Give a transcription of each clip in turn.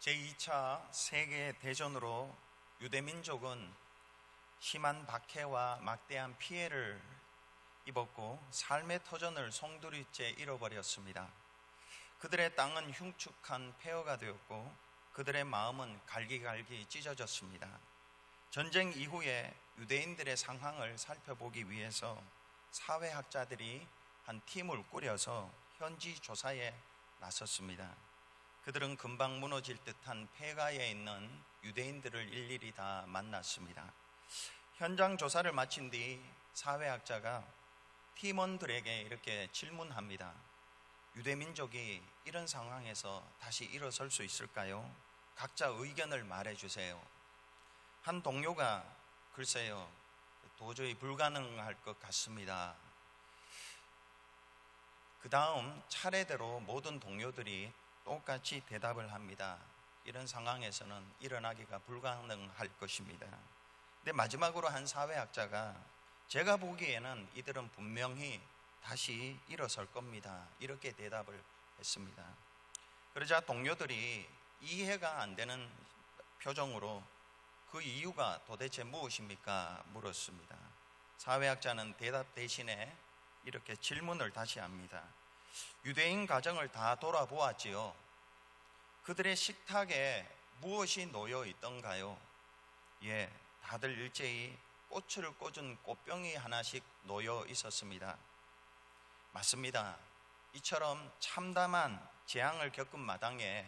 제2차 세계대전으로 유대민족은 심한 박해와 막대한 피해를 입었고 삶의 터전을 송두리째 잃어버렸습니다. 그들의 땅은 흉측한 폐허가 되었고 그들의 마음은 갈기갈기 찢어졌습니다. 전쟁 이후에 유대인들의 상황을 살펴보기 위해서 사회학자들이 한 팀을 꾸려서 현지 조사에 나섰습니다. 그들은 금방 무너질 듯한 폐가에 있는 유대인들을 일일이 다 만났습니다. 현장 조사를 마친 뒤 사회학자가 팀원들에게 이렇게 질문합니다. 유대민족이 이런 상황에서 다시 일어설 수 있을까요? 각자 의견을 말해주세요. 한 동료가 글쎄요, 도저히 불가능할 것 같습니다. 그 다음 차례대로 모든 동료들이 똑같이 대답을 합니다. 이런 상황에서는 일어나기가 불가능할 것입니다. 근데 마지막으로 한 사회학자가 제가 보기에는 이들은 분명히 다시 일어설 겁니다. 이렇게 대답을 했습니다. 그러자 동료들이 이해가 안 되는 표정으로 그 이유가 도대체 무엇입니까? 물었습니다. 사회학자는 대답 대신에 이렇게 질문을 다시 합니다. 유대인 가정을 다 돌아보았지요. 그들의 식탁에 무엇이 놓여 있던가요? 예, 다들 일제히 꽃을 꽂은 꽃병이 하나씩 놓여 있었습니다. 맞습니다. 이처럼 참담한 재앙을 겪은 마당에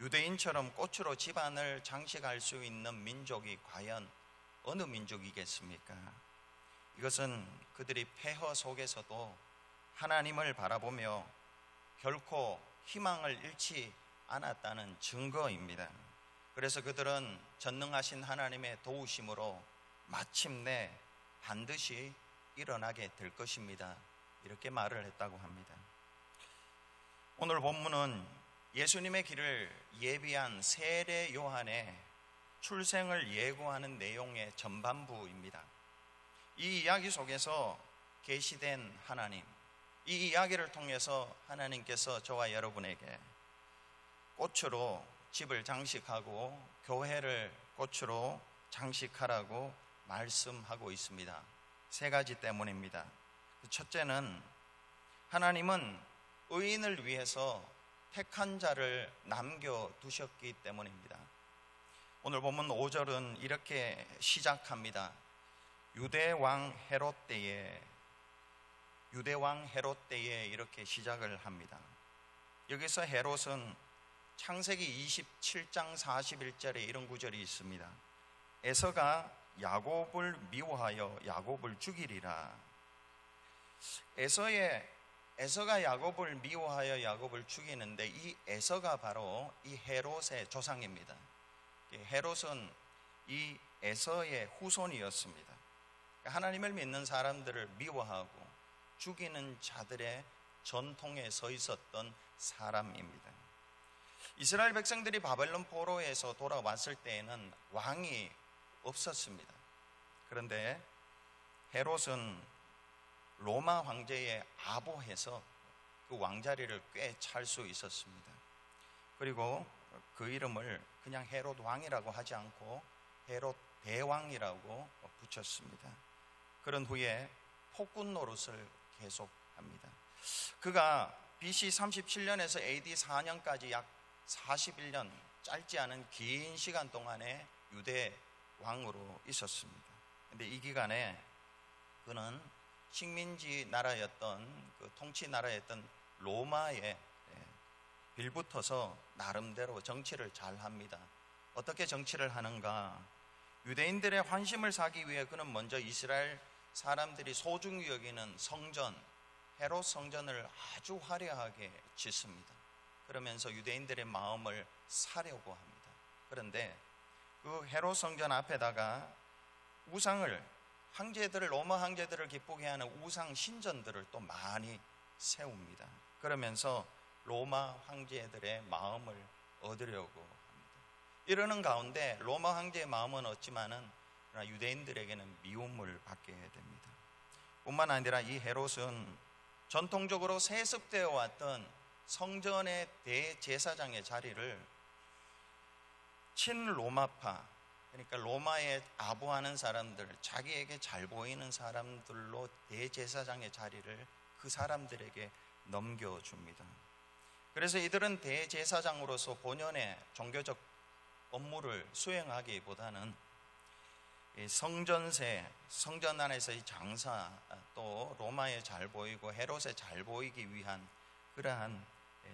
유대인처럼 꽃으로 집안을 장식할 수 있는 민족이 과연 어느 민족이겠습니까? 이것은 그들이 폐허 속에서도 하나님을 바라보며 결코 희망을 잃지 않았다는 증거입니다. 그래서 그들은 전능하신 하나님의 도우심으로 마침내 반드시 일어나게 될 것입니다. 이렇게 말을 했다고 합니다. 오늘 본문은 예수님의 길을 예비한 세례 요한의 출생을 예고하는 내용의 전반부입니다. 이 이야기 속에서 계시된 하나님, 이 이야기를 통해서 하나님께서 저와 여러분에게 꽃으로 집을 장식하고 교회를 꽃으로 장식하라고 말씀하고 있습니다. 세 가지 때문입니다. 첫째는 하나님은 의인을 위해서 택한 자를 남겨두셨기 때문입니다. 오늘 보면 5절은 이렇게 시작합니다. 유대왕 헤롯 때에 이렇게 시작을 합니다. 여기서 헤롯은 창세기 27장 41절에 이런 구절이 있습니다. 에서가 야곱을 미워하여 야곱을 죽이리라. 에서가 야곱을 미워하여 야곱을 죽이는데 이 에서가 바로 이 헤롯의 조상입니다. 헤롯은 이 에서의 후손이었습니다. 하나님을 믿는 사람들을 미워하고 죽이는 자들의 전통에 서 있었던 사람입니다. 이스라엘 백성들이 바벨론 포로에서 돌아왔을 때에는 왕이 없었습니다. 그런데 헤롯은 로마 황제에 아보해서 그 왕자리를 꽤 찰 수 있었습니다. 그리고 그 이름을 그냥 헤롯 왕이라고 하지 않고 헤롯 대왕이라고 붙였습니다. 그런 후에 폭군 노릇을 계속합니다. 그가 BC 37년에서 AD 4년까지 약 41년, 짧지 않은 긴 시간 동안에 유대 왕으로 있었습니다. 그런데 이 기간에 그는 식민지 나라였던 그 통치 나라였던 로마에 빌붙어서 나름대로 정치를 잘 합니다. 어떻게 정치를 하는가? 유대인들의 환심을 사기 위해 그는 먼저 이스라엘 사람들이 소중히 여기는 성전, 헤롯 성전을 아주 화려하게 짓습니다. 그러면서 유대인들의 마음을 사려고 합니다. 그런데 그 헤롯 성전 앞에다가 로마 황제들을 기쁘게 하는 우상 신전들을 또 많이 세웁니다. 그러면서 로마 황제들의 마음을 얻으려고 합니다. 이러는 가운데 로마 황제의 마음은 얻지만은 유대인들에게는 미움을 받게 됩니다. 뿐만 아니라 이 헤롯은 전통적으로 세습되어 왔던 성전의 대제사장의 자리를 친로마파, 그러니까 로마에 아부하는 사람들, 자기에게 잘 보이는 사람들로 대제사장의 자리를 그 사람들에게 넘겨줍니다. 그래서 이들은 대제사장으로서 본연의 종교적 업무를 수행하기보다는 성전세, 성전 안에서의 장사, 또 로마에 잘 보이고 헤롯에 잘 보이기 위한 그러한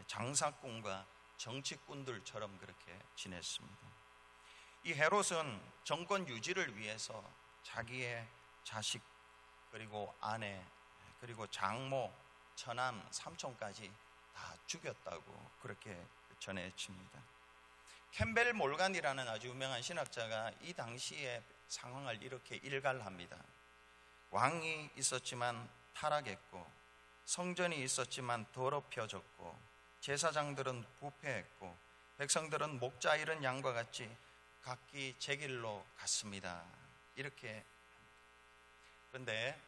장사꾼과 정치꾼들처럼 그렇게 지냈습니다. 이 헤롯은 정권 유지를 위해서 자기의 자식, 그리고 아내, 그리고 장모, 처남, 삼촌까지 다 죽였다고 그렇게 전해집니다. 캠벨 몰간이라는 아주 유명한 신학자가 이 당시의 상황을 이렇게 일갈합니다. 왕이 있었지만 타락했고, 성전이 있었지만 더럽혀졌고, 제사장들은 부패했고, 백성들은 목자 잃은 양과 같이 각기 제 길로 갔습니다. 이렇게. 그런데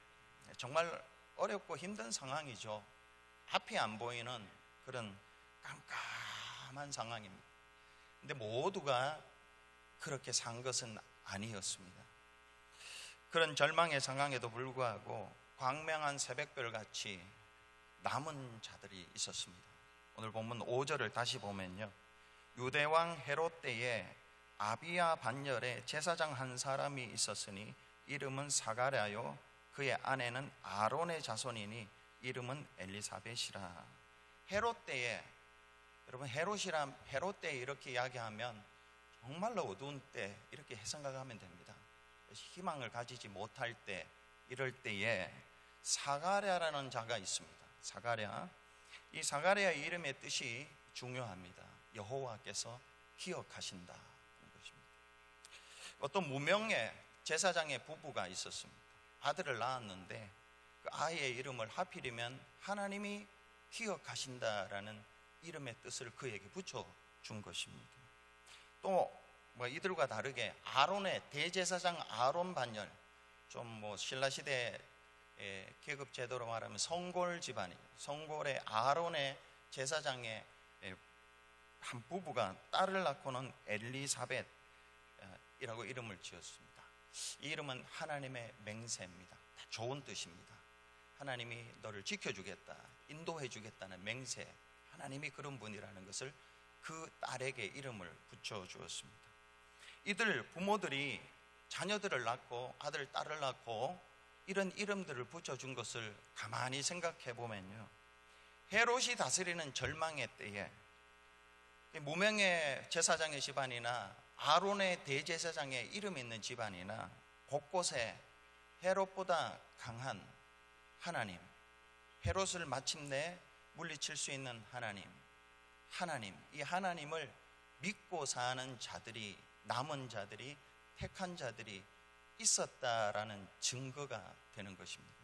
정말 어렵고 힘든 상황이죠. 앞이 안 보이는 그런 깜깜한 상황입니다. 근데 모두가 그렇게 산 것은 아니었습니다. 그런 절망의 상황에도 불구하고 광명한 새벽별 같이 남은 자들이 있었습니다. 오늘 본문 5절을 다시 보면요, 유대왕 헤롯 때에 아비야 반열에 제사장 한 사람이 있었으니 이름은 사가랴요, 그의 아내는 아론의 자손이니 이름은 엘리사벳이라. 헤롯 때에, 여러분 헤롯 때에 이렇게 이야기하면 정말로 어두운 때 이렇게 생각하면 됩니다. 희망을 가지지 못할 때, 이럴 때에 사가랴라는 자가 있습니다. 사가랴. 이 사가랴의 이름의 뜻이 중요합니다. 여호와께서 기억하신다. 어떤 무명의 제사장의 부부가 있었습니다. 아들을 낳았는데 그 아이의 이름을 하필이면 하나님이 기억하신다라는 이름의 뜻을 그에게 붙여준 것입니다. 또 이들과 다르게 아론의 대제사장 아론 반열, 좀 신라시대 계급 제도로 말하면 성골 집안이죠. 성골의 아론의 제사장의 한 부부가 딸을 낳고는 엘리사벳 이라고 이름을 지었습니다. 이 이름은 하나님의 맹세입니다. 좋은 뜻입니다. 하나님이 너를 지켜주겠다, 인도해주겠다는 맹세, 하나님이 그런 분이라는 것을 그 딸에게 이름을 붙여주었습니다. 이들 부모들이 자녀들을 낳고 아들, 딸을 낳고 이런 이름들을 붙여준 것을 가만히 생각해 보면요, 헤롯이 다스리는 절망의 때에 무명의 제사장의 집안이나 아론의 대제사장의 이름이 있는 집안이나 곳곳에 헤롯보다 강한 하나님, 헤롯을 마침내 물리칠 수 있는 하나님, 이 하나님을 믿고 사는 자들이, 남은 자들이, 택한 자들이 있었다라는 증거가 되는 것입니다.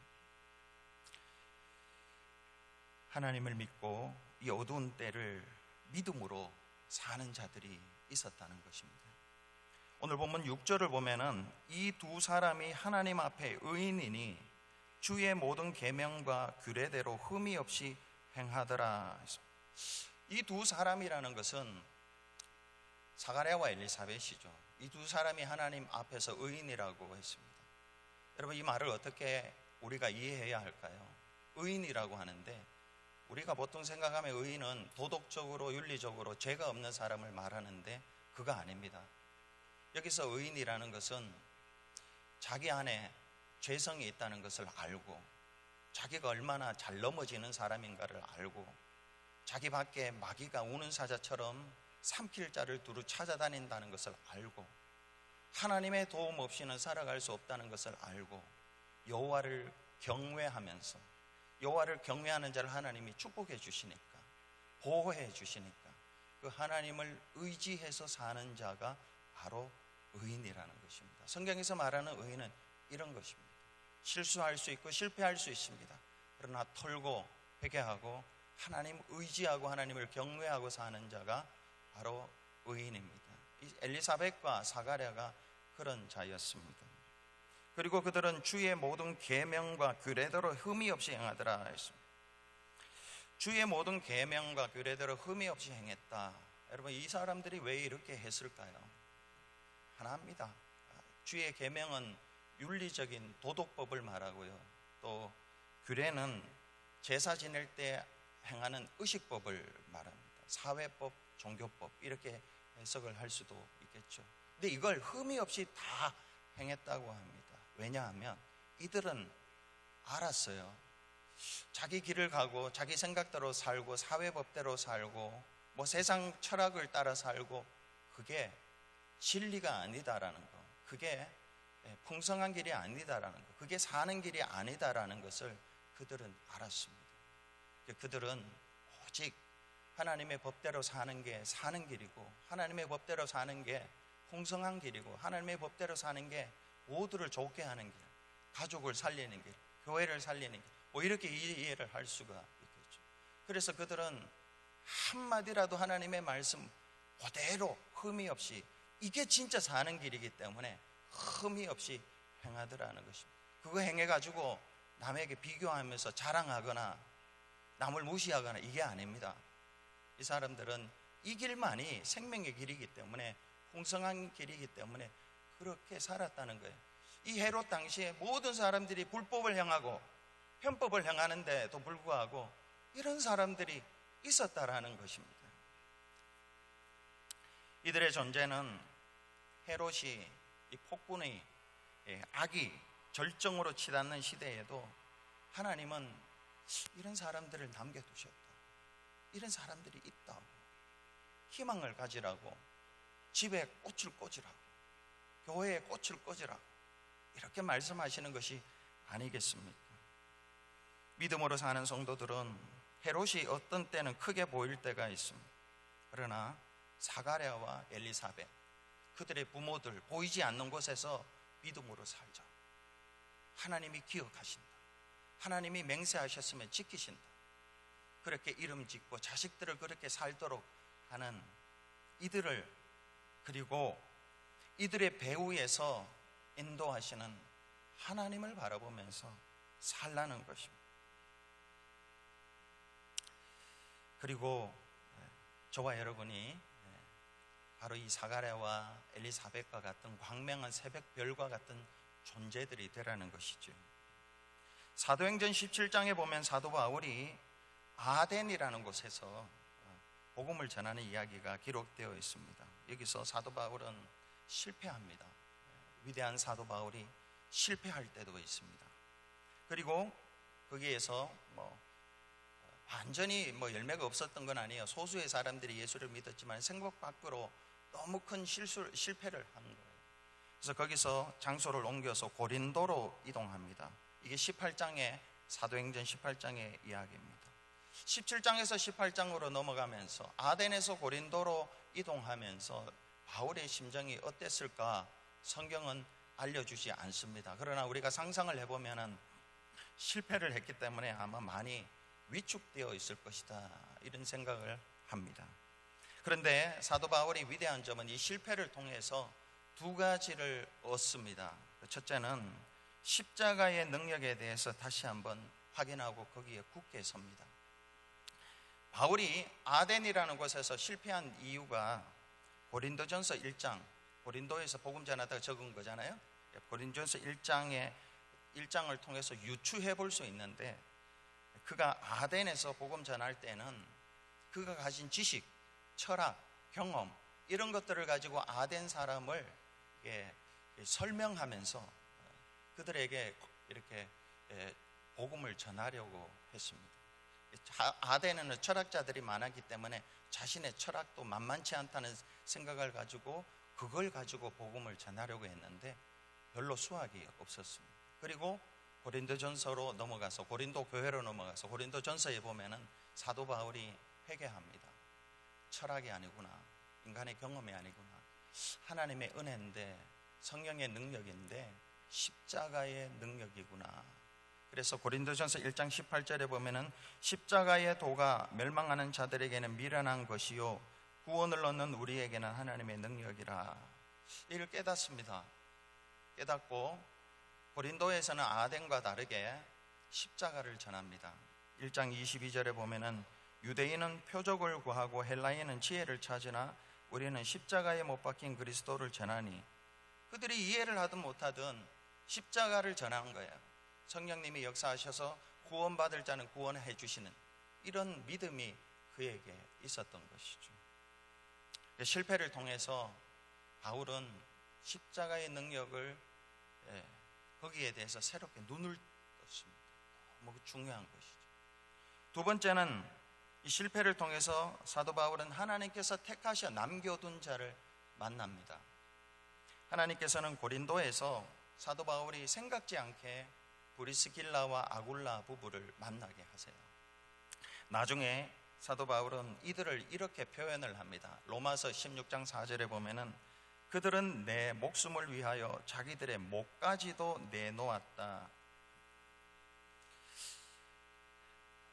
하나님을 믿고 이 어두운 때를 믿음으로 사는 자들이 있었다는 것입니다. 오늘 본문 6절을 보면은 이 두 사람이 하나님 앞에 의인이니 주의 모든 계명과 규례대로 흠이 없이 행하더라. 이 두 사람이라는 것은 사가랴와 엘리사벳이죠. 이 두 사람이 하나님 앞에서 의인이라고 했습니다. 여러분, 이 말을 어떻게 우리가 이해해야 할까요? 의인이라고 하는데 우리가 보통 생각하면 의인은 도덕적으로 윤리적으로 죄가 없는 사람을 말하는데 그거 아닙니다. 여기서 의인이라는 것은 자기 안에 죄성이 있다는 것을 알고, 자기가 얼마나 잘 넘어지는 사람인가를 알고, 자기 밖에 마귀가 우는 사자처럼 삼킬 자를 두루 찾아다닌다는 것을 알고, 하나님의 도움 없이는 살아갈 수 없다는 것을 알고, 여호와를 경외하면서, 여호와를 경외하는 자를 하나님이 축복해 주시니까, 보호해 주시니까 그 하나님을 의지해서 사는 자가 바로 의인이라는 것입니다. 성경에서 말하는 의인은 이런 것입니다. 실수할 수 있고 실패할 수 있습니다. 그러나 털고 회개하고 하나님 의지하고 하나님을 경외하고 사는 자가 바로 의인입니다. 엘리사벳과 사가랴가 그런 자였습니다. 그리고 그들은 주의 모든 계명과 규례대로 흠이 없이 행하더라 했습니다. 주의 모든 계명과 규례대로 흠이 없이 행했다. 여러분, 이 사람들이 왜 이렇게 했을까요? 하나입니다. 주의 계명은 윤리적인 도덕법을 말하고요. 또 규례는 제사 지낼 때 행하는 의식법을 말합니다. 사회법, 종교법 이렇게 해석을 할 수도 있겠죠. 근데 이걸 흠이 없이 다 행했다고 합니다. 왜냐하면 이들은 알았어요. 자기 길을 가고 자기 생각대로 살고 사회법대로 살고 뭐 세상 철학을 따라 살고 그게 진리가 아니다라는 거, 그게 풍성한 길이 아니다라는 거, 그게 사는 길이 아니다라는 것을 그들은 알았습니다. 그들은 오직 하나님의 법대로 사는 게 사는 길이고, 하나님의 법대로 사는 게 풍성한 길이고, 하나님의 법대로 사는 게 모두를 좋게 하는 길, 가족을 살리는 길, 교회를 살리는 길, 뭐 이렇게 이해를 할 수가 있겠죠. 그래서 그들은 한마디라도 하나님의 말씀 그대로 흠이 없이, 이게 진짜 사는 길이기 때문에 흠이 없이 행하더라는 것입니다. 그거 행해가지고 남에게 비교하면서 자랑하거나 남을 무시하거나 이게 아닙니다. 이 사람들은 이 길만이 생명의 길이기 때문에, 풍성한 길이기 때문에 그렇게 살았다는 거예요. 이 헤롯 당시에 모든 사람들이 불법을 행하고 편법을 행하는데도 불구하고 이런 사람들이 있었다라는 것입니다. 이들의 존재는 헤롯이 이 폭군의 악이 절정으로 치닫는 시대에도 하나님은 이런 사람들을 남겨두셨다, 이런 사람들이 있다고, 희망을 가지라고, 집에 꽃을 꽂으라고, 교회에 꽃을 꽂으라고 이렇게 말씀하시는 것이 아니겠습니까? 믿음으로 사는 성도들은 헤롯이 어떤 때는 크게 보일 때가 있습니다. 그러나 사가랴와 엘리사벳, 그들의 부모들, 보이지 않는 곳에서 믿음으로 살자. 하나님이 기억하신다, 하나님이 맹세하셨으면 지키신다, 그렇게 이름 짓고 자식들을 그렇게 살도록 하는 이들을, 그리고 이들의 배후에서 인도하시는 하나님을 바라보면서 살라는 것입니다. 그리고 저와 여러분이 바로 이 사가랴와 엘리사벳과 같은 광명한 새벽별과 같은 존재들이 되라는 것이죠. 사도행전 17장에 보면 사도 바울이 아덴이라는 곳에서 복음을 전하는 이야기가 기록되어 있습니다. 여기서 사도 바울은 실패합니다. 위대한 사도 바울이 실패할 때도 있습니다. 그리고 거기에서 완전히 열매가 없었던 건 아니에요. 소수의 사람들이 예수를 믿었지만 생각 밖으로 너무 큰 실패를 한 거예요. 그래서 거기서 장소를 옮겨서 고린도로 이동합니다. 이게 18장의 사도행전 18장의 이야기입니다. 17장에서 18장으로 넘어가면서 아덴에서 고린도로 이동하면서 바울의 심정이 어땠을까 성경은 알려주지 않습니다. 그러나 우리가 상상을 해보면 실패를 했기 때문에 아마 많이 위축되어 있을 것이다, 이런 생각을 합니다. 그런데 사도 바울이 위대한 점은 이 실패를 통해서 두 가지를 얻습니다. 첫째는 십자가의 능력에 대해서 다시 한번 확인하고 거기에 굳게 섭니다. 바울이 아덴이라는 곳에서 실패한 이유가 고린도전서 1장, 고린도에서 복음 전하다가 적은 거잖아요. 고린도전서 1장을 통해서 유추해 볼 수 있는데, 그가 아덴에서 복음 전할 때는 그가 가진 지식, 철학, 경험 이런 것들을 가지고 아덴 사람을 설명하면서 그들에게 이렇게 복음을 전하려고 했습니다. 아덴에는 철학자들이 많았기 때문에 자신의 철학도 만만치 않다는 생각을 가지고 그걸 가지고 복음을 전하려고 했는데 별로 수확이 없었습니다. 그리고 고린도전서로 넘어가서, 고린도 교회로 넘어가서 고린도전서에 보면은 사도 바울이 회개합니다. 철학이 아니구나, 인간의 경험이 아니구나, 하나님의 은혜인데, 성령의 능력인데 십자가의 능력이구나. 그래서 고린도전서 1장 18절에 보면은 십자가의 도가 멸망하는 자들에게는 미련한 것이요 구원을 얻는 우리에게는 하나님의 능력이라. 이를 깨닫습니다. 깨닫고 고린도에서는 아덴과 다르게 십자가를 전합니다. 1장 22절에 보면은 유대인은 표적을 구하고 헬라인은 지혜를 찾으나 우리는 십자가에 못 박힌 그리스도를 전하니 그들이 이해를 하든 못하든 십자가를 전한 거예요. 성령님이 역사하셔서 구원받을 자는 구원해 주시는 이런 믿음이 그에게 있었던 것이죠. 실패를 통해서 바울은 십자가의 능력을 거기에 대해서 새롭게 눈을 떴습니다. 너무 중요한 것이죠. 두 번째는 이 실패를 통해서 사도 바울은 하나님께서 택하셔 남겨둔 자를 만납니다. 하나님께서는 고린도에서 사도 바울이 생각지 않게 브리스길라와 아굴라 부부를 만나게 하세요. 나중에 사도 바울은 이들을 이렇게 표현을 합니다. 로마서 16장 4절에 보면은 그들은 내 목숨을 위하여 자기들의 목까지도 내놓았다.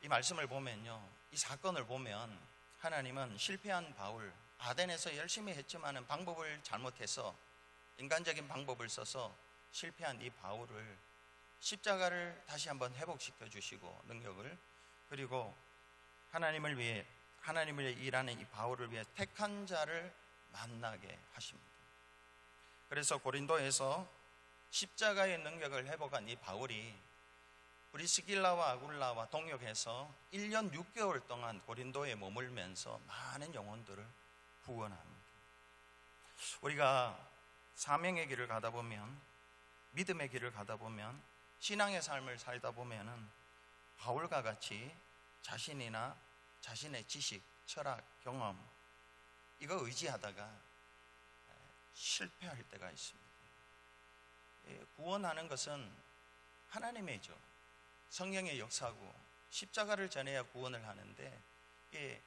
이 말씀을 보면요, 이 사건을 보면 하나님은 실패한 바울, 아덴에서 열심히 했지만은 방법을 잘못해서 인간적인 방법을 써서 실패한 이 바울을 십자가를 다시 한번 회복시켜 주시고 능력을, 그리고 하나님을 위해 일하는 이 바울을 위해 택한 자를 만나게 하십니다. 그래서 고린도에서 십자가의 능력을 회복한 이 바울이 브리스길라와 아굴라와 동역해서 1년 6개월 동안 고린도에 머물면서 많은 영혼들을 구원합니다. 우리가 사명의 길을 가다 보면, 믿음의 길을 가다 보면, 신앙의 삶을 살다 보면은 바울과 같이 자신이나 자신의 지식, 철학, 경험 이거 의지하다가 실패할 때가 있습니다. 구원하는 것은 하나님이죠. 성령의 역사고 십자가를 전해야 구원을 하는데 이게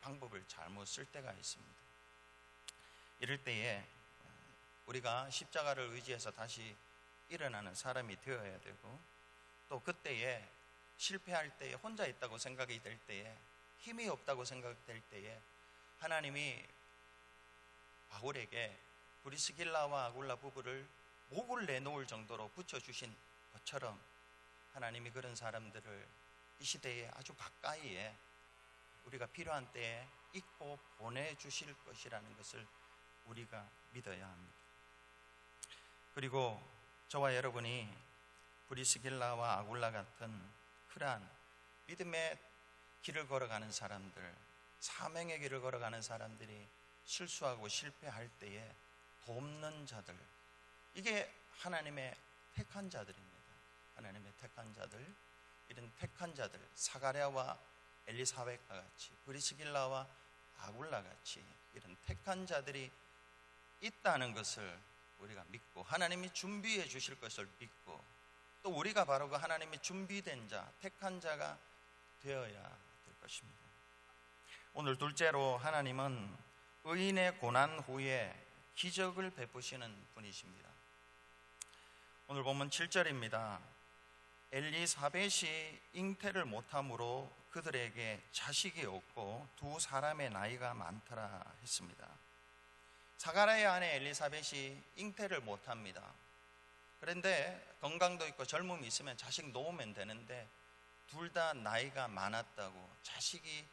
방법을 잘못 쓸 때가 있습니다. 이럴 때에 우리가 십자가를 의지해서 다시 일어나는 사람이 되어야 되고, 또 그때에 실패할 때에 혼자 있다고 생각이 될 때에, 힘이 없다고 생각될 때에 하나님이 바울에게 브리스길라와 아굴라 부부를 목을 내놓을 정도로 붙여주신 것처럼 하나님이 그런 사람들을 이 시대에 아주 가까이에 우리가 필요한 때에 잊고 보내주실 것이라는 것을 우리가 믿어야 합니다. 그리고 저와 여러분이 브리스길라와 아굴라 같은 그러한 믿음의 길을 걸어가는 사람들, 사명의 길을 걸어가는 사람들이 실수하고 실패할 때에 돕는 자들, 이게 하나님의 택한 자들입니다. 하나님의 택한 자들, 이런 택한 자들, 사가랴와 엘리사벳과 같이, 브리스길라와 아굴라 같이 이런 택한 자들이 있다는 것을 우리가 믿고, 하나님이 준비해 주실 것을 믿고, 또 우리가 바로 그 하나님이 준비된 자, 택한 자가 되어야 될 것입니다. 오늘 둘째로, 하나님은 의인의 고난 후에 기적을 베푸시는 분이십니다. 오늘 보면 7절입니다. 엘리사벳이 잉태를 못함으로 그들에게 자식이 없고 두 사람의 나이가 많더라 했습니다. 사가랴의 아내 엘리사벳이 잉태를 못합니다. 그런데 건강도 있고 젊음이 있으면 자식 놓으면 되는데 둘 다 나이가 많았다고 자식이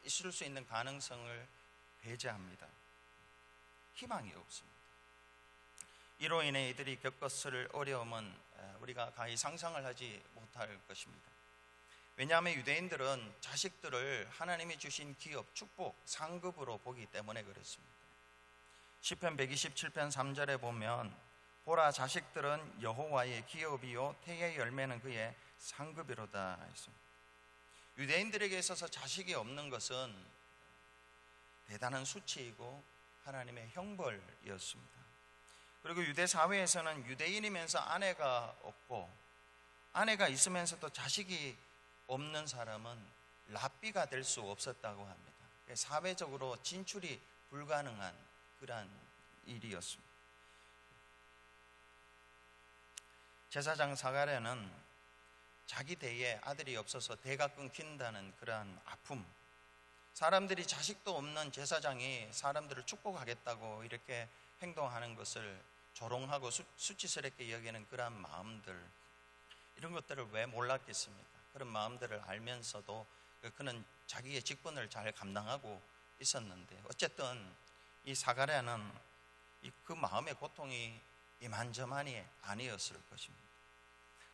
있을 수 있는 가능성을 배제합니다. 희망이 없습니다. 이로 인해 이들이 겪었을 어려움은 우리가 가히 상상을 하지 못할 것입니다. 왜냐하면 유대인들은 자식들을 하나님이 주신 기업, 축복, 상급으로 보기 때문에 그렇습니다. 시편 127편 3절에 보면 보라, 자식들은 여호와의 기업이요 태의 열매는 그의 상급이로다 했습니다. 유대인들에게 있어서 자식이 없는 것은 대단한 수치이고 하나님의 형벌이었습니다. 그리고 유대 사회에서는 유대인이면서 아내가 없고 아내가 있으면서도 자식이 없는 사람은 랍비가 될 수 없었다고 합니다. 사회적으로 진출이 불가능한 그러한 일이었습니다. 제사장 사가랴는 자기 대에 아들이 없어서 대가 끊긴다는 그러한 아픔, 사람들이 자식도 없는 제사장이 사람들을 축복하겠다고 이렇게 행동하는 것을 조롱하고 수치스럽게 여기는 그러한 마음들, 이런 것들을 왜 몰랐겠습니까? 그런 마음들을 알면서도 그는 자기의 직분을 잘 감당하고 있었는데, 어쨌든 이 사가랴는 그 마음의 고통이 이만저만이 아니었을 것입니다.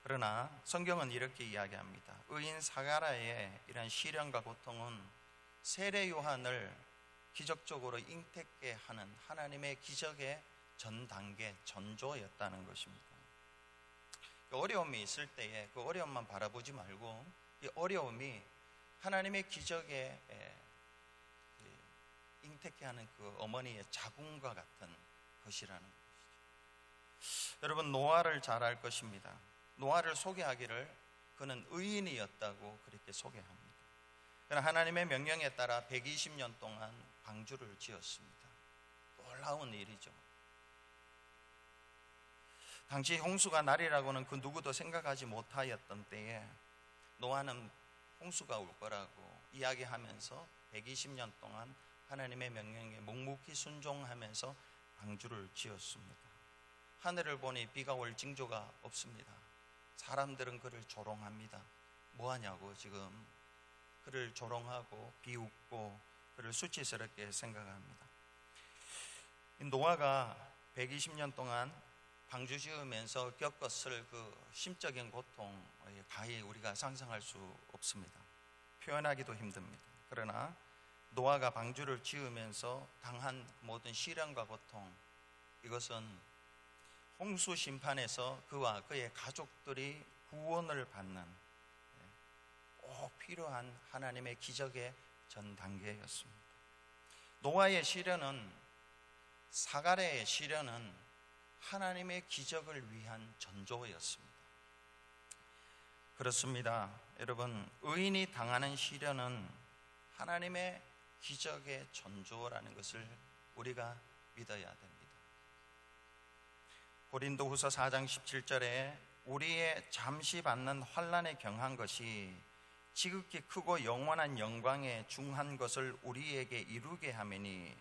그러나 성경은 이렇게 이야기합니다. 의인 사가랴의 이런 시련과 고통은 세례 요한을 기적적으로 잉태케 하는 하나님의 기적의 전 단계, 전조였다는 것입니다. 어려움이 있을 때에 그 어려움만 바라보지 말고 이 어려움이 하나님의 기적에 잉태케 하는 그 어머니의 자궁과 같은 것이라는 것이죠. 여러분, 노아를 잘 알 것입니다. 노아를 소개하기를 그는 의인이었다고 그렇게 소개합니다. 그러나 하나님의 명령에 따라 120년 동안 방주를 지었습니다. 놀라운 일이죠. 당시 홍수가 날이라고는 그 누구도 생각하지 못하였던 때에 노아는 홍수가 올 거라고 이야기하면서 120년 동안 하나님의 명령에 묵묵히 순종하면서 방주를 지었습니다. 하늘을 보니 비가 올 징조가 없습니다. 사람들은 그를 조롱합니다. 뭐하냐고 지금 그를 조롱하고 비웃고 그를 수치스럽게 생각합니다. 노아가 120년 동안 방주 지으면서 겪었을 그 심적인 고통 가히 우리가 상상할 수 없습니다. 표현하기도 힘듭니다. 그러나 노아가 방주를 지으면서 당한 모든 시련과 고통, 이것은 홍수 심판에서 그와 그의 가족들이 구원을 받는 꼭 필요한 하나님의 기적의 전 단계였습니다. 노아의 시련은, 사가랴의 시련은 하나님의 기적을 위한 전조였습니다. 그렇습니다. 여러분, 의인이 당하는 시련은 하나님의 기적의 전조라는 것을 우리가 믿어야 됩니다. 고린도후서 4장 17절에 우리의 잠시 받는 환난에 경한 것이 지극히 크고 영원한 영광에 중한 것을 우리에게 이루게 하매니,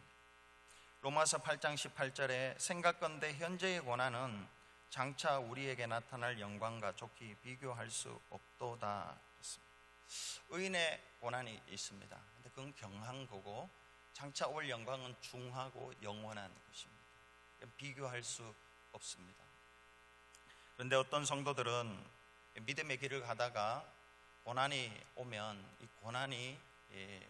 로마서 8장 18절에 생각건대 현재의 고난은 장차 우리에게 나타날 영광과 좋게 비교할 수 없도다. 의인의 고난이 있습니다. 근데 그건 경한 거고 장차 올 영광은 중하고 영원한 것입니다. 비교할 수 없습니다. 그런데 어떤 성도들은 믿음의 길을 가다가 고난이 오면 이 고난이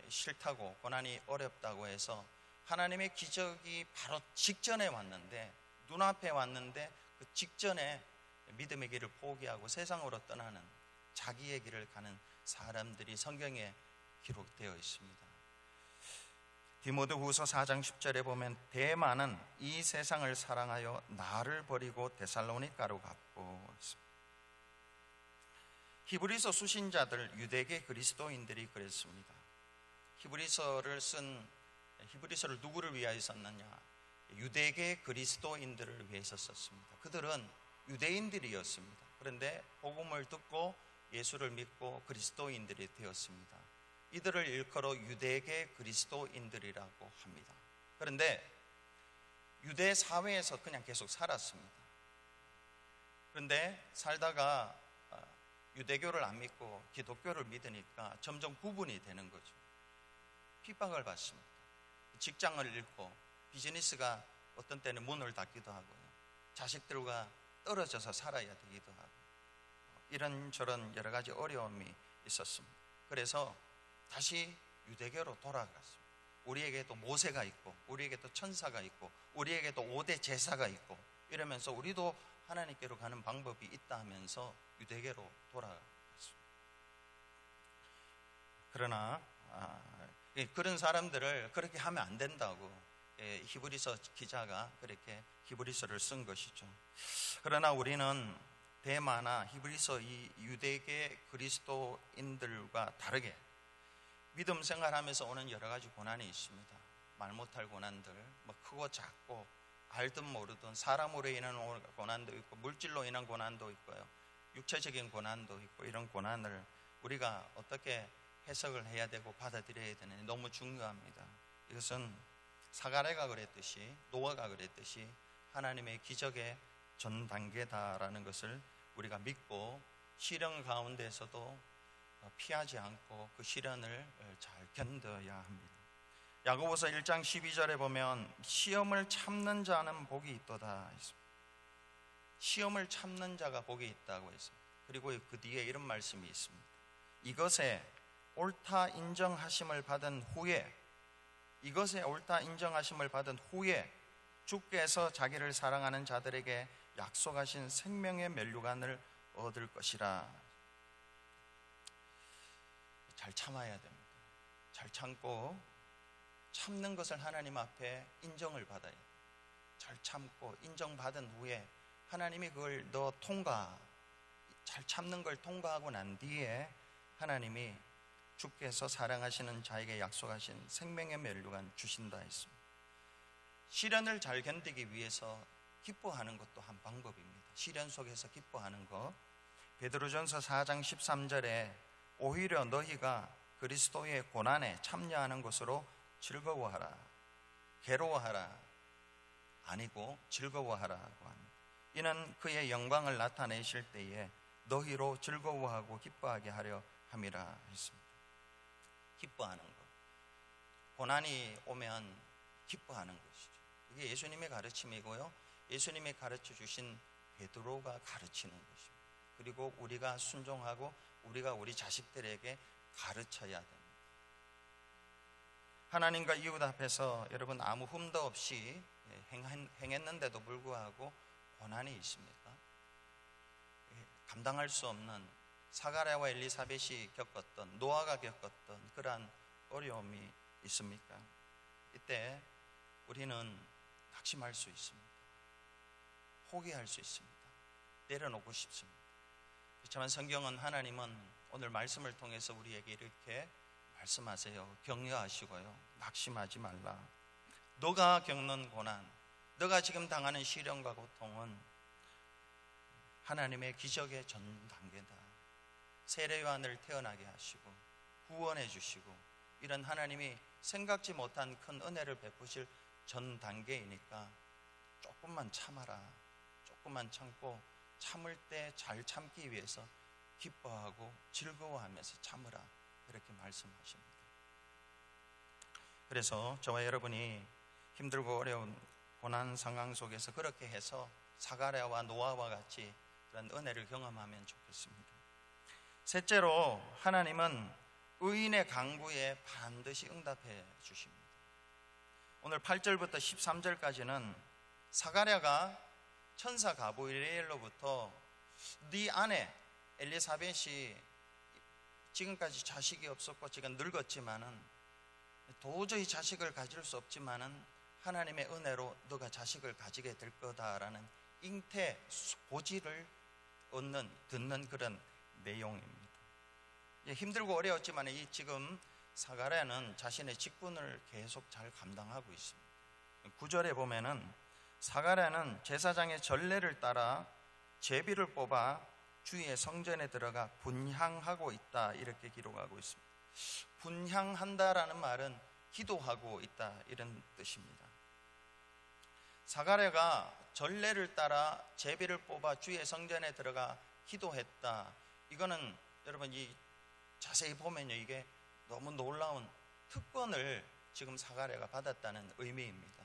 싫다고, 고난이 어렵다고 해서 하나님의 기적이 바로 직전에 왔는데, 눈앞에 왔는데 그 직전에 믿음의 길을 포기하고 세상으로 떠나는 자기의 길을 가는 사람들이 성경에 기록되어 있습니다. 디모데후서 4장 10절에 보면 대만은 이 세상을 사랑하여 나를 버리고 데살로니가로 갔고, 히브리서 수신자들, 유대계 그리스도인들이 그랬습니다. 히브리서를 누구를 위하여 썼느냐? 유대계 그리스도인들을 위해서 썼습니다. 그들은 유대인들이었습니다. 그런데 복음을 듣고 예수를 믿고 그리스도인들이 되었습니다. 이들을 일컬어 유대계 그리스도인들이라고 합니다. 그런데 유대 사회에서 그냥 계속 살았습니다. 그런데 살다가 유대교를 안 믿고 기독교를 믿으니까 점점 구분이 되는 거죠. 핍박을 받습니다. 직장을 잃고 비즈니스가 어떤 때는 문을 닫기도 하고요. 자식들과 떨어져서 살아야 되기도 하고, 이런저런 여러 가지 어려움이 있었습니다. 그래서 다시 유대교로 돌아갔습니다. 우리에게도 모세가 있고, 우리에게도 천사가 있고, 우리에게도 5대 제사가 있고, 이러면서 우리도 하나님께로 가는 방법이 있다 하면서 유대교로 돌아갔습니다. 그러나 그런 사람들을 그렇게 하면 안 된다고 히브리서 기자가 그렇게 히브리서를 쓴 것이죠. 그러나 우리는 대마나 히브리서 이 유대계 그리스도인들과 다르게 믿음 생활하면서 오는 여러 가지 고난이 있습니다. 말 못할 고난들, 크고 작고 알든 모르든 사람으로 인한 고난도 있고 물질로 인한 고난도 있고요, 육체적인 고난도 있고, 이런 고난을 우리가 어떻게 해석을 해야 되고 받아들여야 되느냐 너무 중요합니다. 이것은 사가랴가 그랬듯이, 노아가 그랬듯이 하나님의 기적의 전 단계다라는 것을 우리가 믿고 시련 가운데서도 피하지 않고 그 시련을 잘 견뎌야 합니다. 야고보서 1장 12절에 보면 시험을 참는 자는 복이 있도다. 시험을 참는 자가 복이 있다고 했습니다. 그리고 그 뒤에 이런 말씀이 있습니다. 이것에 옳다 인정하심을 받은 후에, 이것에 옳다 인정하심을 받은 후에 주께서 자기를 사랑하는 자들에게 약속하신 생명의 면류관을 얻을 것이라. 잘 참아야 됩니다. 잘 참고, 참는 것을 하나님 앞에 인정을 받아야 돼요. 잘 참고 인정받은 후에 하나님이 그걸 너 잘 참는 걸 통과하고 난 뒤에 하나님이 주께서 사랑하시는 자에게 약속하신 생명의 면류관 주신다 했습니다. 시련을 잘 견디기 위해서 기뻐하는 것도 한 방법입니다. 시련 속에서 기뻐하는 것. 베드로전서 4장 13절에 오히려 너희가 그리스도의 고난에 참여하는 것으로 즐거워하라. 괴로워하라 아니고 즐거워하라고 합니다. 이는 그의 영광을 나타내실 때에 너희로 즐거워하고 기뻐하게 하려 함이라 했습니다. 기뻐하는 것. 고난이 오면 기뻐하는 것이죠. 이게 예수님의 가르침이고요. 예수님이 가르쳐 주신 베드로가 가르치는 것입니다. 그리고 우리가 순종하고 우리가 우리 자식들에게 가르쳐야 됩니다. 하나님과 이웃 앞에서 여러분 아무 흠도 없이 행했는데도 불구하고 고난이 있습니까? 감당할 수 없는 사가랴와 엘리사벳이 겪었던, 노아가 겪었던 그러한 어려움이 있습니까? 이때 우리는 낙심할 수 있습니다. 포기할 수 있습니다. 내려놓고 싶습니다. 그렇지만 성경은, 하나님은 오늘 말씀을 통해서 우리에게 이렇게 말씀하세요. 격려하시고요, 낙심하지 말라. 너가 겪는 고난, 너가 지금 당하는 시련과 고통은 하나님의 기적의 전 단계다. 세례 요한을 태어나게 하시고 구원해 주시고 이런 하나님이 생각지 못한 큰 은혜를 베푸실 전 단계이니까 조금만 참아라. 조금만 참고, 참을 때 잘 참기 위해서 기뻐하고 즐거워하면서 참으라. 그렇게 말씀하십니다. 그래서 저와 여러분이 힘들고 어려운 고난 상황 속에서 그렇게 해서 사가랴와 노아와 같이 그런 은혜를 경험하면 좋겠습니다. 셋째로, 하나님은 의인의 간구에 반드시 응답해 주십니다. 오늘 8절부터 13절까지는 사가랴가 천사 가브리엘로부터 네 아내 엘리사벳이 지금까지 자식이 없었고 지금 늙었지만은 도저히 자식을 가질 수 없지만은 하나님의 은혜로 너가 자식을 가지게 될 거다라는 잉태 고지를 듣는 그런 내용입니다. 힘들고 어려웠지만 이 지금 사가랴는 자신의 직분을 계속 잘 감당하고 있습니다. 9절에 보면은 사가랴는 제사장의 전례를 따라 제비를 뽑아 주의 성전에 들어가 분향하고 있다, 이렇게 기록하고 있습니다. 분향한다라는 말은 기도하고 있다, 이런 뜻입니다. 사가랴가 전례를 따라 제비를 뽑아 주의 성전에 들어가 기도했다. 이거는 여러분 이 자세히 보면요, 이게 너무 놀라운 특권을 지금 사가랴가 받았다는 의미입니다.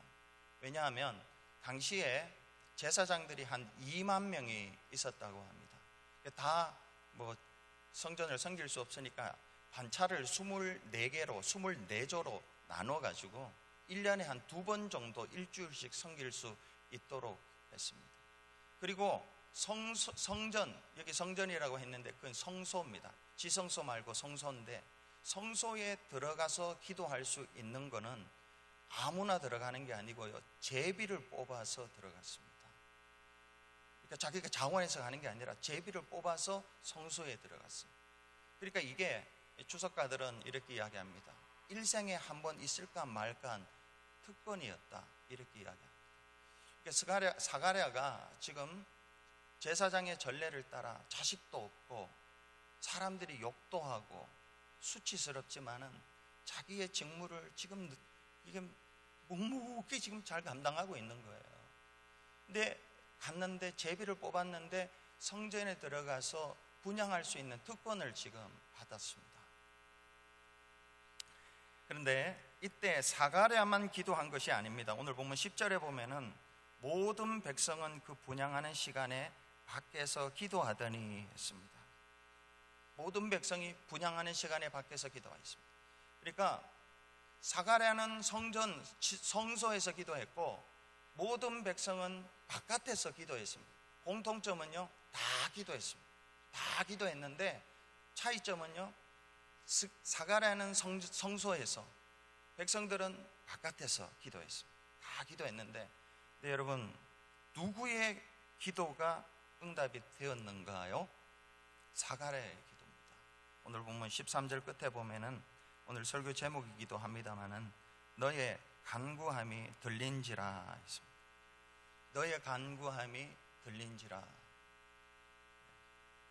왜냐하면 당시에 제사장들이 한 2만 명이 있었다고 합니다. 다 뭐 성전을 섬길 수 없으니까 반차를 24개로 24조로 나눠가지고 1년에 한 2번 정도 일주일씩 섬길 수 있도록 했습니다. 그리고 성전, 여기 성전이라고 했는데 그건 성소입니다. 지성소 말고 성소인데, 성소에 들어가서 기도할 수 있는 거는 아무나 들어가는 게 아니고요, 제비를 뽑아서 들어갔습니다. 그러니까 자기가 자원해서 가는 게 아니라 제비를 뽑아서 성소에 들어갔습니다. 그러니까 이게 주석가들은 이렇게 이야기합니다. 일생에 한 번 있을까 말까 한 특권이었다, 이렇게 이야기합니다. 그러니까 사가랴가 지금 제사장의 전례를 따라 자식도 없고 사람들이 욕도 하고 수치스럽지만은 자기의 직무를 지금 이게 묵묵히 지금 잘 감당하고 있는 거예요. 근데 갔는데 제비를 뽑았는데 성전에 들어가서 분향할 수 있는 특권을 지금 받았습니다. 그런데 이때 사가랴만 기도한 것이 아닙니다. 오늘 보면 10절에 보면은 모든 백성은 그 분향하는 시간에 밖에서 기도하더니 했습니다. 모든 백성이 분향하는 시간에 밖에서 기도하였습니다. 그러니까 사가랴는 성소에서 기도했고 모든 백성은 바깥에서 기도했습니다. 공통점은요, 다 기도했습니다. 다 기도했는데 차이점은요, 사가랴는 성소에서, 백성들은 바깥에서 기도했습니다. 다 기도했는데, 네, 여러분, 누구의 기도가 응답이 되었는가요? 사가랴의 기도입니다. 오늘 보면 13절 끝에 보면은 오늘 설교 제목이기도 합니다마는 너의 간구함이 들린지라 했습니다. 너의 간구함이 들린지라.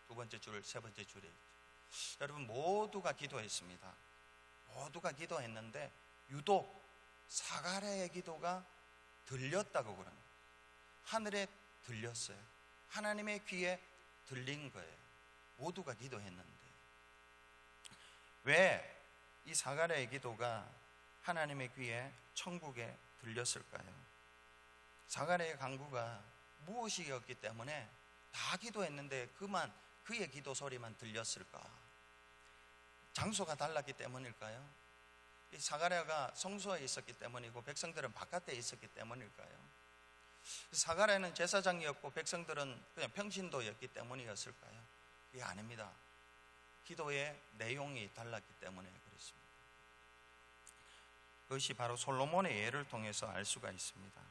두 번째 줄, 세 번째 줄에 있죠. 여러분, 모두가 기도했습니다. 모두가 기도했는데 유독 사가랴의 기도가 들렸다고 그럽니다. 하늘에 들렸어요. 하나님의 귀에 들린 거예요. 모두가 기도했는데 왜 이 사가랴의 기도가 하나님의 귀에 천국에 들렸을까요? 사가랴의 간구가 무엇이었기 때문에 다 기도했는데 그의 기도 소리만 들렸을까? 장소가 달랐기 때문일까요? 이 사가랴가 성소에 있었기 때문이고 백성들은 바깥에 있었기 때문일까요? 사가랴는 제사장이었고 백성들은 그냥 평신도였기 때문이었을까요? 이게 아닙니다. 기도의 내용이 달랐기 때문에 그렇습니다. 그것이 바로 솔로몬의 예를 통해서 알 수가 있습니다.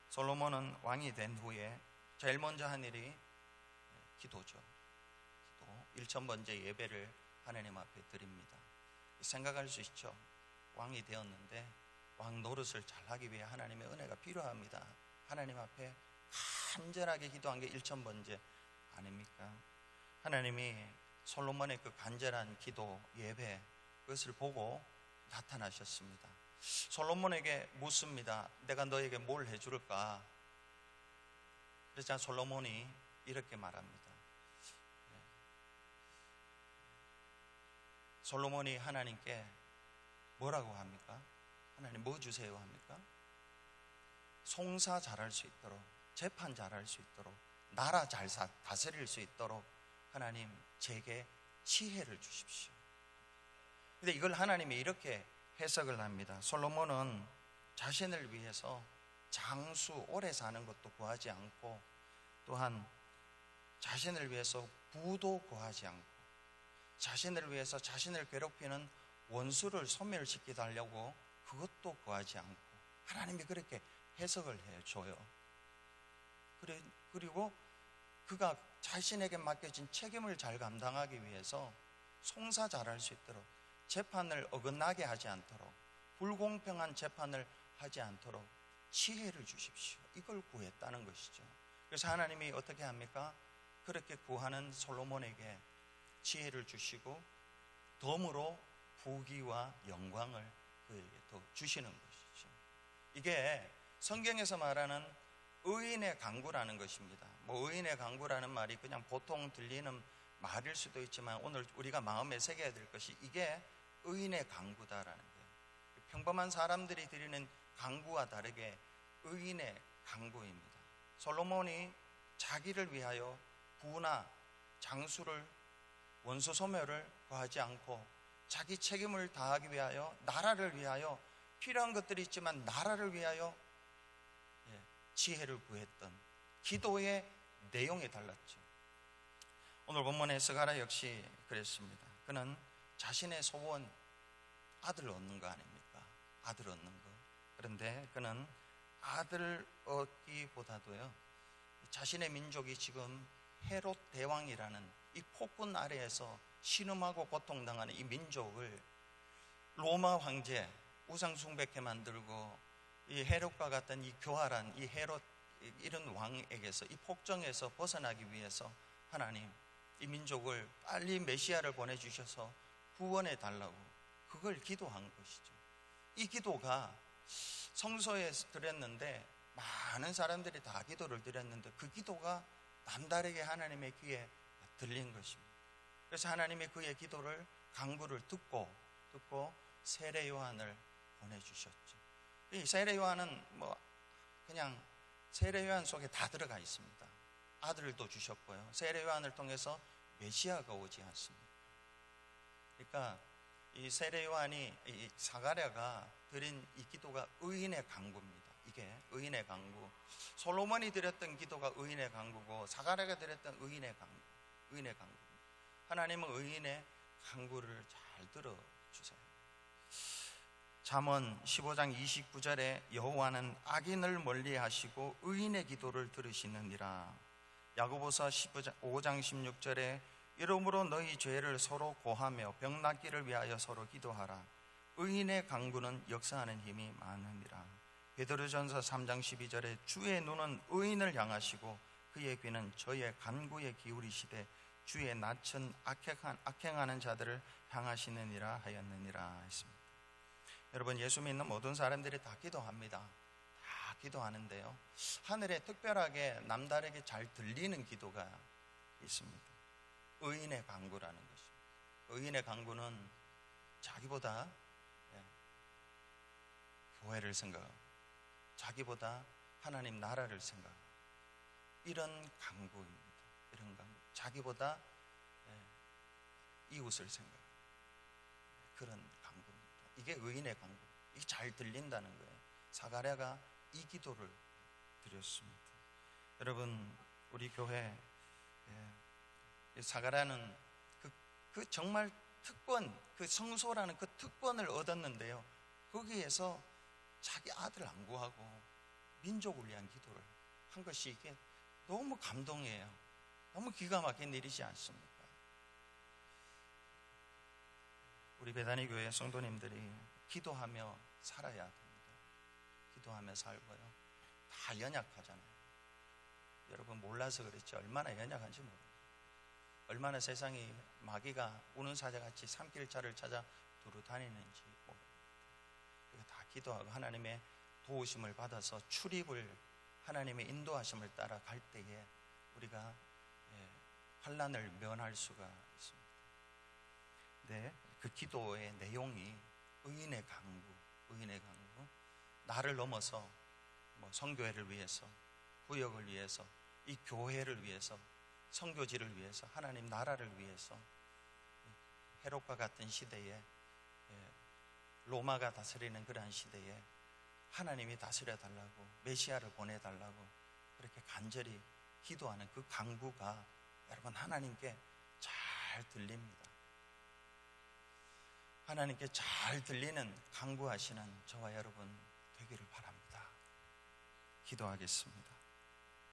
솔로몬은 왕이 된 후에 제일 먼저 한 일이 기도죠. 기도. 1000번째 예배를 하나님 앞에 드립니다. 생각할 수 있죠. 왕이 되었는데 왕 노릇을 잘하기 위해 하나님의 은혜가 필요합니다. 하나님 앞에 간절하게 기도한 게 1000번째 아닙니까? 하나님이 솔로몬의 그 간절한 기도, 예배, 그것을 보고 나타나셨습니다. 솔로몬에게 묻습니다. 내가 너에게 뭘 해줄까? 그래서 솔로몬이 이렇게 말합니다. 솔로몬이 하나님께 뭐라고 합니까? 하나님 뭐 주세요 합니까? 송사 잘할 수 있도록, 재판 잘할 수 있도록, 나라 잘 다스릴 수 있도록 하나님 제게 지혜를 주십시오. 근데 이걸 하나님이 이렇게 해석을 합니다. 솔로몬은 자신을 위해서 장수 오래 사는 것도 구하지 않고 또한 자신을 위해서 부도 구하지 않고 자신을 위해서 자신을 괴롭히는 원수를 소멸시키게 하려고 그것도 구하지 않고 하나님이 그렇게 해석을 해줘요. 그리고 그가 자신에게 맡겨진 책임을 잘 감당하기 위해서 송사 잘할 수 있도록, 재판을 어긋나게 하지 않도록, 불공평한 재판을 하지 않도록 지혜를 주십시오. 이걸 구했다는 것이죠. 그래서 하나님이 어떻게 합니까? 그렇게 구하는 솔로몬에게 지혜를 주시고 덤으로 부귀와 영광을 그에게 더 주시는 것이죠. 이게 성경에서 말하는 의인의 간구라는 것입니다. 의인의 간구라는 말이 그냥 보통 들리는 말일 수도 있지만 오늘 우리가 마음에 새겨야 될 것이 이게 의인의 간구다라는 거예요. 평범한 사람들이 드리는 간구와 다르게 의인의 간구입니다. 솔로몬이 자기를 위하여 부나 장수를, 원수 소멸을 구하지 않고 자기 책임을 다하기 위하여, 나라를 위하여, 필요한 것들이 있지만 나라를 위하여 지혜를 구했던 기도의 내용이 달랐죠. 오늘 본문의 스가랴 역시 그랬습니다. 그는 자신의 소원, 아들 얻는 거 아닙니까? 아들 얻는 거. 그런데 그는 아들 얻기보다도요, 자신의 민족이 지금 헤롯 대왕이라는 이 폭군 아래에서 신음하고 고통당하는 이 민족을 로마 황제, 우상 숭배케 만들고 이 헤롯과 같은 이 교활한 이 헤롯 이런 왕에게서, 이 폭정에서 벗어나기 위해서 하나님 이 민족을 빨리 메시아를 보내주셔서 구원해 달라고 그걸 기도한 것이죠. 이 기도가 성소에 드렸는데 많은 사람들이 다 기도를 드렸는데 그 기도가 남다르게 하나님의 귀에 들린 것입니다. 그래서 하나님이 그의 기도를 간구를 듣고 세례 요한을 보내주셨죠. 이 세례 요한은 뭐 그냥 세례 요한 속에 다 들어가 있습니다. 아들도 주셨고요. 세례 요한을 통해서 메시아가 오지 않습니까? 그러니까 이 세례 요한이, 이 사가랴가 드린 이 기도가 의인의 간구입니다. 이게 의인의 간구. 솔로몬이 드렸던 기도가 의인의 간구고, 사가랴가 드렸던 의인의 간구, 의인의 간구입니다. 하나님은 의인의 간구를 잘 들어주세요. 잠언 15장 29절에 여호와는 악인을 멀리하시고 의인의 기도를 들으시느니라. 야고보서 5장 16절에 이러므로 너희 죄를 서로 고하며 병 낫기를 위하여 서로 기도하라. 의인의 간구는 역사하는 힘이 많음이라. 베드로전서 3장 12절에 주의 눈은 의인을 향하시고 그의 귀는 저의 간구에 기울이시되 주의 낯은 악행하는 자들을 향하시느니라 하였느니라 했습니다. 여러분, 예수 믿는 모든 사람들이 다 기도합니다. 다 기도하는데요, 하늘에 특별하게 남다르게 잘 들리는 기도가 있습니다. 의인의 간구라는 것입니다. 의인의 간구는 자기보다 교회를 생각하고 자기보다 하나님 나라를 생각하고 이런 간구입니다. 이런 간구. 자기보다 이웃을 생각하고 그런 간구입니다. 이게 의인의 간구. 이게 잘 들린다는 거예요. 사가랴가 이 기도를 드렸습니다. 여러분, 우리 교회 사가랴는 그 정말 특권, 그 성소라는 그 특권을 얻었는데요, 거기에서 자기 아들 안 구하고 민족을 위한 기도를 한 것이 이게 너무 감동이에요. 너무 기가 막힌 일이지 않습니까? 우리 베다니 교회 성도님들이 기도하며 살아야 됩니다. 기도하며 살고요. 다 연약하잖아요. 여러분 몰라서 그렇지 얼마나 연약한지 모릅니다. 얼마나 세상이 마귀가 우는 사자같이 산길자를 찾아 두루 다니는지 모릅니다. 그러니까 다 기도하고 하나님의 도우심을 받아서 출입을, 하나님의 인도하심을 따라 갈 때에 우리가 환난을 면할 수가 있습니다. 네, 그 기도의 내용이 의인의 간구, 의인의 간구. 나를 넘어서 뭐 성교회를 위해서, 구역을 위해서, 이 교회를 위해서, 선교지를 위해서, 하나님 나라를 위해서, 헤롯과 같은 시대에, 로마가 다스리는 그러한 시대에 하나님이 다스려 달라고, 메시아를 보내달라고 그렇게 간절히 기도하는 그 간구가 여러분 하나님께 잘 들립니다. 하나님께 잘 들리는 간구하시는 저와 여러분 되기를 바랍니다. 기도하겠습니다.